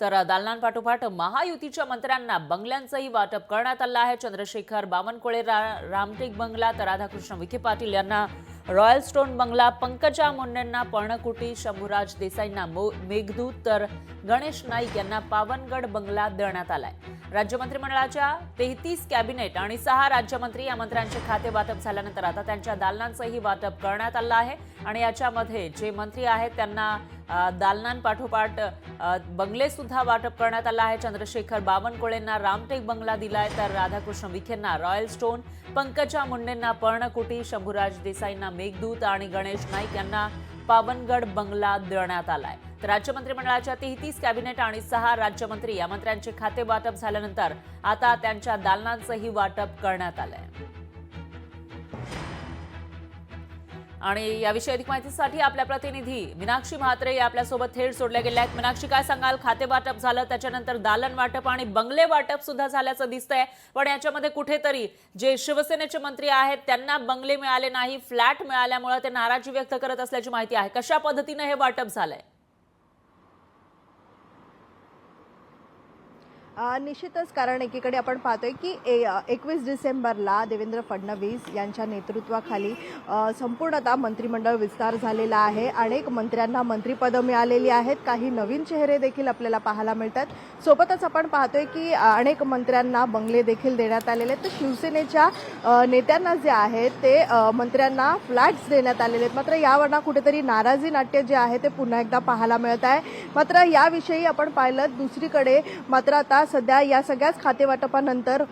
तर दालनांपाठोपाठ महायुतीच्या मंत्र्यांना बंगल्यांचंही वाटप करण्यात आलं आहे। चंद्रशेखर बावनकुळे रामटेक बंगला, तर राधाकृष्ण विखे पाटील यांना रॉयल स्टोन बंगला, पंकजा मुंडेंना पर्णकुटी, शंभूराज देसाईंना मेघदूत, तर गणेश नाईक यांना पावनगड बंगला देण्यात आलाय। राज्य मंत्रिमंडळाच्या 33 कॅबिनेट आणि 6 राज्यमंत्री या मंत्र्यांचे खाते वाटप झाल्यानंतर आता त्यांच्या दालनांचंही वाटप करण्यात आलं आहे आणि याच्यामध्ये जे मंत्री आहेत त्यांना दालनांपाठोपाठ बंगले सुद्धा वाटप करण्यात आला आहे। चंद्रशेखर बावनकुळेंना रामटेक बंगला दिलाय, तर राधाकृष्ण विखेंना रॉयल स्टोन, पंकजा मुंडेंना पर्णकुटी, शंभूराज देसाईंना मेघदूत आणि गणेश नाईक यांना पावनगड बंगला देण्यात आलाय। तर राज्य मंत्रिमंडळाच्या 33 कॅबिनेट आणि 6 राज्यमंत्री या मंत्र्यांचे खाते वाटप झाल्यानंतर आता त्यांच्या दालनांचंही वाटप करण्यात आलंय। आणि याविषयी अधिक माहितीसाठी आपल्या प्रतिनिधी मीनाक्षी म्हात्रे आपल्यासोबत थेट जोडल्या गेल्या आहेत। मीनाक्षी, काय सांगाल? खाते वाटप झालं, त्याच्यानंतर दालन वाटप आणि बंगले वाटप सुद्धा झाल्याचं दिसतंय, पण याच्यामध्ये कुठेतरी जे शिवसेनेचे मंत्री आहेत त्यांना बंगले मिळाले नाही, फ्लॅट मिळाल्यामुळे ते नाराजी व्यक्त करत असल्याची माहिती आहे। कशा पद्धतीने हे वाटप झालंय? निश्चितच, कारण एकीकडे आपण पाहतोय की 21 डिसेंबरला देवेंद्र फडणवीस यांच्या नेतृत्वाखाली संपूर्णतः मंत्रिमंडळ विस्तार झालेला आहे। अनेक मंत्र्यांना मंत्रिपदं मिळालेली आहेत, काही नवीन चेहरे देखील आपल्याला पाहायला मिळतात। सोबतच आपण पाहतोय की अनेक मंत्र्यांना बंगले देखील देण्यात आलेले आहेत। तर शिवसेनेच्या नेत्यांना जे आहेत ते मंत्र्यांना फ्लॅट्स देण्यात आलेले आहेत। मात्र यावरनं कुठेतरी नाराजी नाट्य जे आहे ते पुन्हा एकदा पाहायला मिळत आहे। मात्र याविषयी आपण पाहिलं दुसरीकडे मात्र आता सध्या या सगळ्याच खातेवाटपानंतर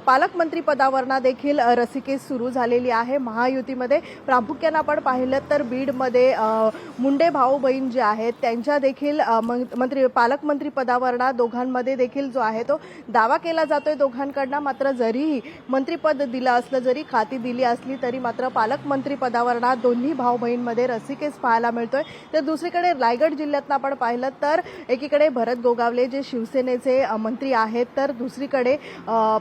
पालकमंत्री पदावरना देखील रसिकेस सुरू झालेली आहे महायुतीमध्ये। प्रामुख्याने आपण पाहिलं तर बीडमध्ये मुंडे भाऊ बहीण जे आहेत त्यांच्या देखील पालकमंत्री पदावरना दोघांमध्ये देखील जो आहे तो दावा केला जातोय दोघांकडनं। मात्र जरीही मंत्रिपद दिलं असलं, जरी खाती दिली असली तरी मात्र पालकमंत्री पदावरना दोन्ही भाऊ बहीणमध्ये रसिकेस पाहायला मिळतोय। तर दुसरीकडे रायगड जिल्ह्यातनं आपण पाहिलं तर एकीकडे भरत गोगावले जे शिवसेनेचे मंत्री आहेत, तर दुसरीकडे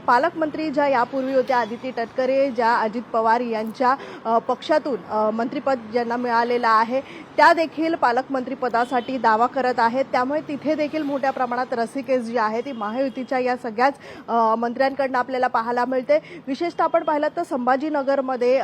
पालकमंत्री ज्या यापूर्वी होत्या आदिती तटकरे, ज्या अजित पवार यांच्या पक्षातून मंत्रिपद ज्यांना मिळालेलं आहे त्या देखील पालकमंत्री पदासाठी दावा करत आहेत। त्यामुळे तिथे देखील मोठ्या प्रमाणात रसिकेस जी आहे ती महायुतीच्या या सगळ्याच मंत्र्यांकडून आपल्याला पाहायला मिळते। विशेषतः आपण पाहिलं तर संभाजीनगरमध्ये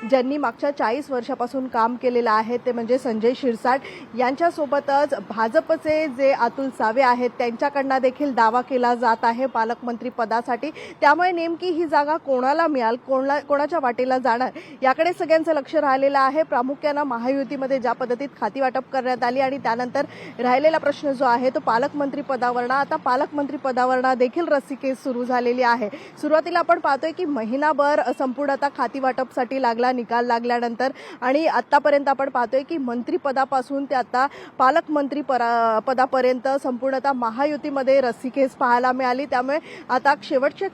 ज्यांनी मागच्या 40 वर्षापासून काम केलेलं आहे ते म्हणजे संजय शिरसाट यांच्यासोबतच भाजपचे जे अतुल सावे आहेत त्यांच्याकडनं देखील दावा केला जात आहे पालकमंत्री पदासाठी। त्यामुळे नेमकी ही जागा कोणाला मिळाल, कोणाच्या वाटेला जाणार याकडे सगळ्यांचं लक्ष राहिलेलं आहे। प्रामुख्याने महायुतीमध्ये ज्या पद्धतीत खाती वाटप करण्यात आली आणि त्यानंतर राहिलेला प्रश्न जो आहे तो पालकमंत्री पदावरना, आता पालकमंत्री पदावरना देखील रसिकेस सुरू झालेली आहे। सुरुवातीला आपण पाहतोय की महिनाभर संपूर्णतः खाती वाटपसाठी लागला, निकाल लागल्यानंतर आणि आतापर्यंत आपण पाहतोय की मंत्रिपदापासून ते आता पालकमंत्री पदापर्यंत संपूर्णतः महायुतीमध्ये रसिकेस पाहायला मिळाली। त्यामुळे आता शेवटच्या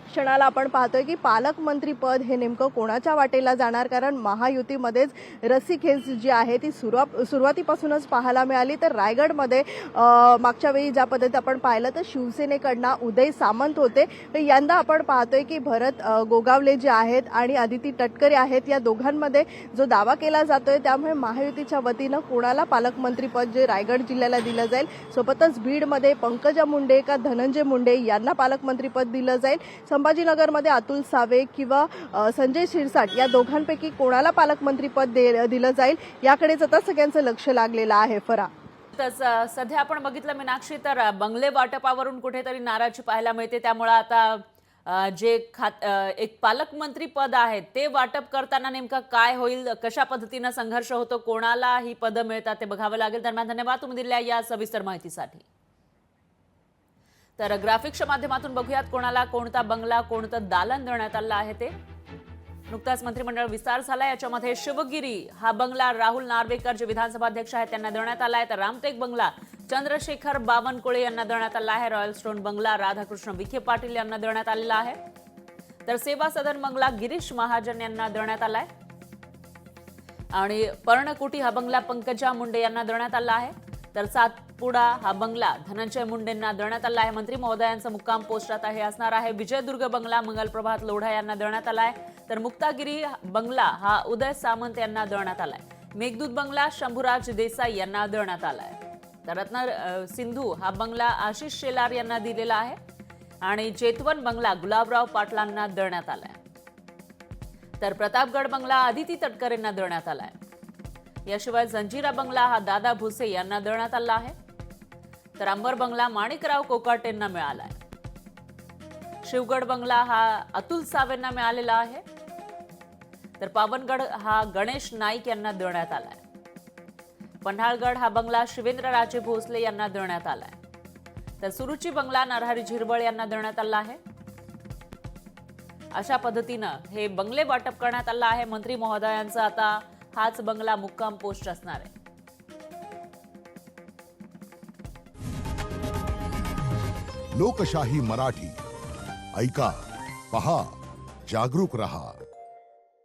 क्षणाला आपण पाहतोय की पालकमंत्री पद हे नेमकं कोणाच्या वाटेला जाणार, कारण महायुतीमध्येच रसिकेस जी आहे ती सुरुवातीपासूनच पाहायला मिळाली। तर रायगडमध्ये मागच्या वेळी ज्या पद्धतीत आपण पाहिलं तर शिवसेनेकडनं उदय सामंत होते, तर यंदा आपण पाहतोय की भरत गोगावले जे आहेत आणि अदिती तटकरे आहेत या दोघांमध्ये जो दावा केला जातोय त्यामुळे महायुतीच्या वतीनं कोणाला पालकमंत्री पद जे रायगड जिल्ह्याला दिलं जाईल, सोबतच बीडमध्ये पंकजा मुंडे का धनंजय मुंडे यांना पालकमंत्री पद दिलं जाईल, संभाजीनगरमध्ये अतुल सावे किंवा संजय शिरसाट या दोघांपैकी कोणाला पालकमंत्री पद दिलं जाईल याकडेच आता सगळ्यांचं लक्ष लागलेलं आहे। फरा सध्या आपण बघितलं मीनाक्षी, तर बंगले वाटपावरून कुठेतरी नाराजी पाहायला मिळते। त्यामुळे आता जे एक पालकमंत्री पद आहे ते वाटप करताना नेमकं काय होईल, कशा पद्धतीने संघर्ष होतो, कोणाला ही पदं मिळतात ते बघावं लागेल। दरम्यान धन्यवाद तुम्ही दिलेल्या या सविस्तर माहितीसाठी। तर ग्राफिक्सच्या माध्यमातून बघूयात कोणाला कोणता बंगला, कोणतं दालन देण्यात आलं आहे ते। नुकताच मंत्रिमंडळ विस्तार झाला, याच्यामध्ये शिवगिरी हा बंगला राहुल नार्वेकर जे विधानसभा अध्यक्ष आहेत त्यांना देण्यात आला आहे, तर रामटेक बंगला चंद्रशेखर बावनकुळे यांना देण्यात आला आहे, रॉयल स्टोन बंगला राधाकृष्ण विखे पाटील यांना देण्यात आलेला आहे, तर सेवा सदन बंगला गिरीश महाजन यांना देण्यात आलाय आणि पर्णकुटी हा बंगला पंकजा मुंडे यांना देण्यात आला आहे, तर सातपुडा हा बंगला धनंजय मुंडेंना देण्यात आला आहे। मंत्री महोदयांचा मुक्काम पोस्ट आता हे असणार आहे। विजयदुर्ग बंगला मंगलप्रभात लोढा यांना देण्यात आला आहे, तर मुक्तागिरी बंगला हा उदय सामंत यांना देण्यात आला आहे। मेघदूत बंगला शंभूराज देसाई यांना देण्यात आला आहे। तर सिंधू हा बंगला आशिष शेलार यांना दिलेला आहे आणि जेतवन बंगला गुलाबराव पाटलांना देण्यात आलाय. तर प्रतापगड बंगला आदिती तटकरेंना देण्यात आलाय. याशिवाय जंजिरा बंगला हा दादा भुसे यांना देण्यात आला आहे. तर अंबर बंगला माणिकराव कोकाटेंना मिळालाय. शिवगड बंगला हा अतुल सावेंना मिळालेला आहे. तर पावनगड हा गणेश नाईक यांना देण्यात आलाय. पन्हाळगड हा बंगला शिवेंद्रराजे भोसले यांना देण्यात आलाय. तर सुरुची बंगला नरहरी झिरबळ यांना देण्यात आला आहे. अशा पद्धतीनं हे बंगले वाटप करण्यात आलं आहे. मंत्री महोदयांचा आता हाच बंगला मुक्काम पोस्ट असणार आहे. लोकशाही मराठी ऐका, पहा, जागरूक रहा.